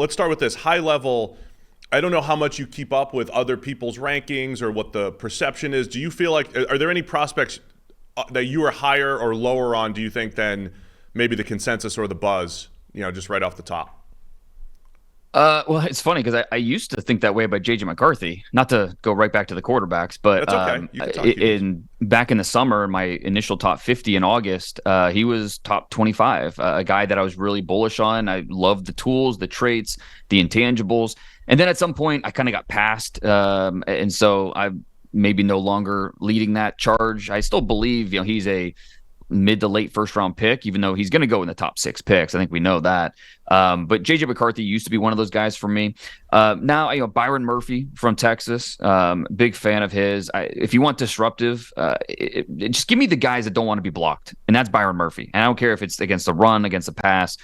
let's start with this high level. I don't know how much you keep up with other people's rankings or what the perception is. Do you feel like, are there any prospects that you are higher or lower on, do you think, than maybe the consensus or the buzz, just right off the top? Well, it's funny because I used to think that way about JJ McCarthy. Not to go right back to the quarterbacks, but That's okay. You can talk QBs. back in the summer, my initial top 50 in August, he was top 25. A guy that I was really bullish on. I loved the tools, the traits, the intangibles, and then at some point I kind of got passed, and so I'm maybe no longer leading that charge. I still believe he's a mid to late first round pick, even though he's going to go in the top 6 picks. I think we know that. But JJ McCarthy used to be one of those guys for me. Now, Byron Murphy from Texas, big fan of his. If you want disruptive, just give me the guys that don't want to be blocked. And that's Byron Murphy. And I don't care if it's against the run, against the pass.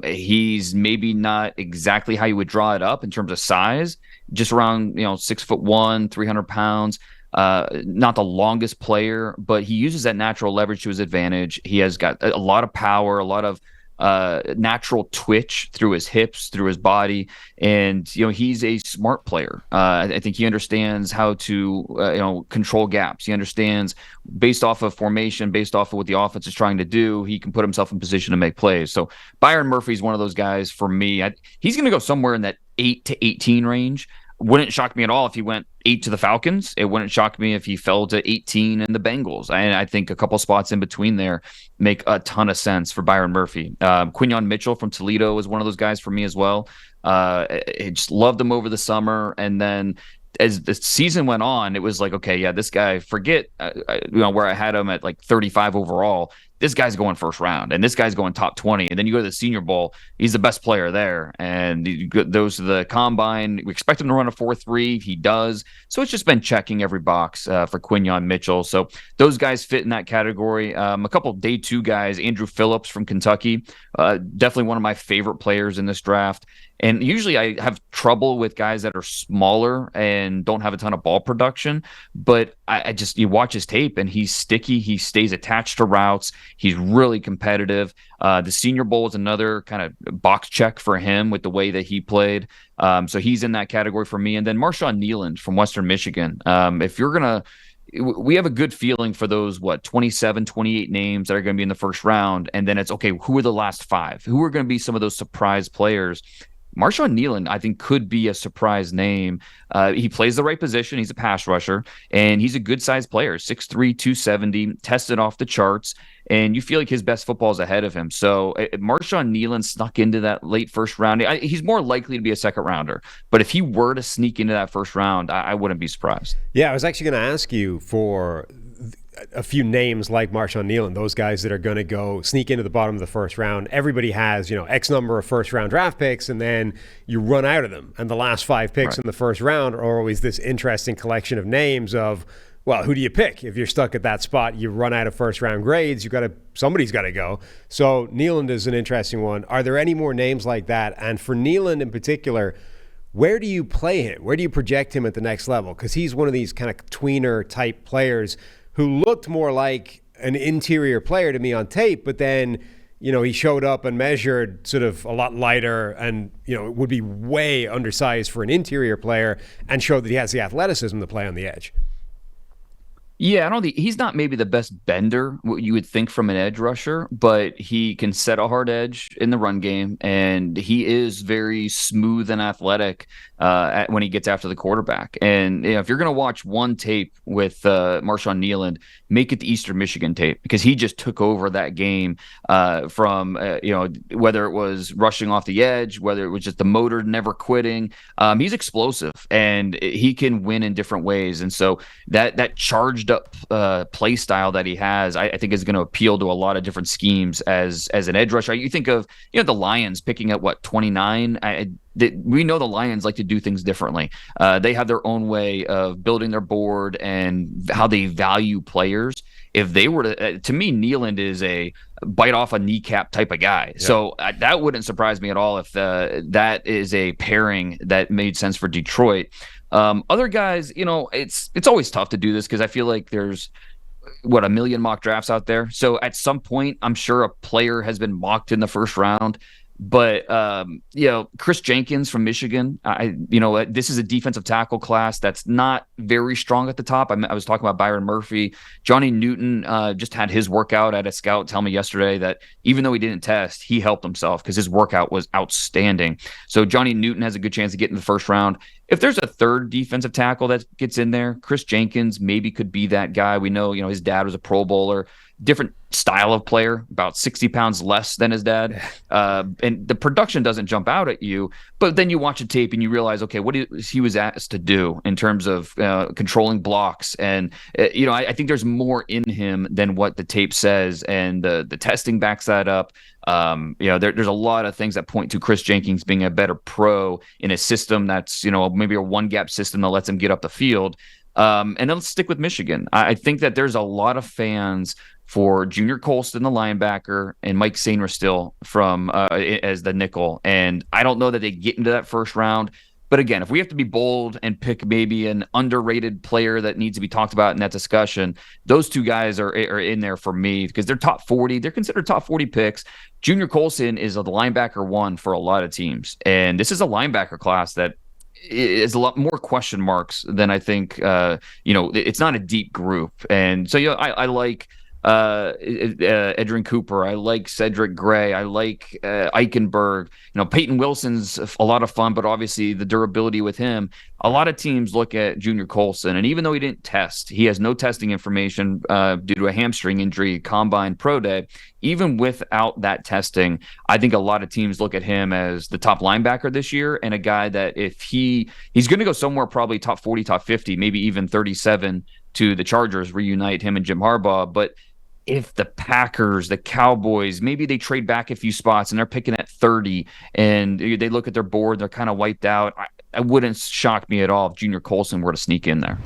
He's maybe not exactly how you would draw it up in terms of size, just around, 6'1", 300 pounds. Not the longest player, but he uses that natural leverage to his advantage. He has got a lot of power, a lot of natural twitch through his hips, through his body, and he's a smart player. I think he understands how to control gaps. He understands based off of formation, based off of what the offense is trying to do, he can put himself in position to make plays. So Byron Murphy is one of those guys for me. He's going to go somewhere in that 8 to 18 range. Wouldn't shock me at all if he went 8 to the Falcons. It wouldn't shock me if he fell to 18 in the Bengals. And I think a couple spots in between there make a ton of sense for Byron Murphy. Quinyon Mitchell from Toledo is one of those guys for me as well. I just loved him over the summer. And then as the season went on, it was like, okay, yeah, this guy, forget where I had him at like 35 overall. This guy's going first round, and this guy's going top 20. And then you go to the Senior Bowl, he's the best player there. And those to the combine, we expect him to run a 4.3. He does. So it's just been checking every box for Quinyon Mitchell. So those guys fit in that category. A couple day 2 guys, Andrew Phillips from Kentucky, definitely one of my favorite players in this draft. And usually I have trouble with guys that are smaller and don't have a ton of ball production, but you watch his tape and he's sticky. He stays attached to routes. He's really competitive. The Senior Bowl is another kind of box check for him with the way that he played. So he's in that category for me. And then Marshawn Kneeland from Western Michigan. We have a good feeling for those, 27, 28 names that are going to be in the first round. And then it's, okay, who are the last 5? Who are going to be some of those surprise players? Marshawn Kneeland, I think, could be a surprise name. He plays the right position. He's a pass rusher, and he's a good-sized player, 6'3", 270, tested off the charts, and you feel like his best football is ahead of him. So Marshawn Kneeland snuck into that late first round. He's more likely to be a second-rounder, but if he were to sneak into that first round, I wouldn't be surprised. Yeah, I was actually going to ask you for a few names like Marshawn Kneeland, those guys that are going to go sneak into the bottom of the first round. Everybody has, X number of first round draft picks, and then you run out of them. And the last 5 picks in the first round are always this interesting collection of names of, well, who do you pick? If you're stuck at that spot, you run out of first round grades, somebody's got to go. So Kneeland is an interesting one. Are there any more names like that? And for Kneeland in particular, where do you play him? Where do you project him at the next level? Because he's one of these kind of tweener type players who looked more like an interior player to me on tape, but then, he showed up and measured sort of a lot lighter and, would be way undersized for an interior player and showed that he has the athleticism to play on the edge. Yeah, I don't think he's not maybe the best bender, what you would think from an edge rusher, but he can set a hard edge in the run game, and he is very smooth and athletic when he gets after the quarterback. And if you're going to watch one tape with Marshawn Kneeland, make it the Eastern Michigan tape, because he just took over that game from whether it was rushing off the edge, whether it was just the motor never quitting. He's explosive, and he can win in different ways. And so that charged up play style that he has, I think is going to appeal to a lot of different schemes as an edge rusher. You think of the Lions picking at 29. We know the Lions like to do things differently. They have their own way of building their board and how they value players. If they were to me, Kneeland is a bite off a kneecap type of guy. Yeah. So that wouldn't surprise me at all if that is a pairing that made sense for Detroit. Other guys, it's always tough to do this because I feel like there's a million mock drafts out there. So at some point, I'm sure a player has been mocked in the first round. But Chris Jenkins from Michigan, this is a defensive tackle class that's not very strong at the top. I was talking about Byron Murphy. Johnny Newton just had his workout at a scout tell me yesterday that even though he didn't test, he helped himself because his workout was outstanding. So Johnny Newton has a good chance to get in the first round. If there's a third defensive tackle that gets in there, Chris Jenkins maybe could be that guy. We know, his dad was a Pro Bowler, different style of player, about 60 pounds less than his dad. And the production doesn't jump out at you, but then you watch a tape and you realize, okay, what he was asked to do in terms of controlling blocks. And, I think there's more in him than what the tape says. And the testing backs that up. There's a lot of things that point to Chris Jenkins being a better pro in a system that's, maybe a one gap system that lets him get up the field. And then let's stick with Michigan. I think that there's a lot of fans for Junior Colston, the linebacker, and Mike Sainristil from as the nickel. And I don't know that they get into that first round. But again, if we have to be bold and pick maybe an underrated player that needs to be talked about in that discussion, those two guys are in there for me because they're top 40. They're considered top 40 picks. Junior Colston is the linebacker one for a lot of teams. And this is a linebacker class that is a lot more question marks than I think. It's not a deep group. And so, I like Edrin Cooper. I like Cedric Gray. I like Eichenberg. Peyton Wilson's a lot of fun, but obviously the durability with him. A lot of teams look at Junior Colston, and even though he didn't test, he has no testing information due to a hamstring injury, combine, pro day. Even without that testing, I think a lot of teams look at him as the top linebacker this year, and a guy that if he's going to go somewhere probably top 40, top 50, maybe even 37 to the Chargers, reunite him and Jim Harbaugh. But if the Packers, the Cowboys, maybe they trade back a few spots and they're picking at 30 and they look at their board, they're kind of wiped out. It wouldn't shock me at all if Junior Colston were to sneak in there.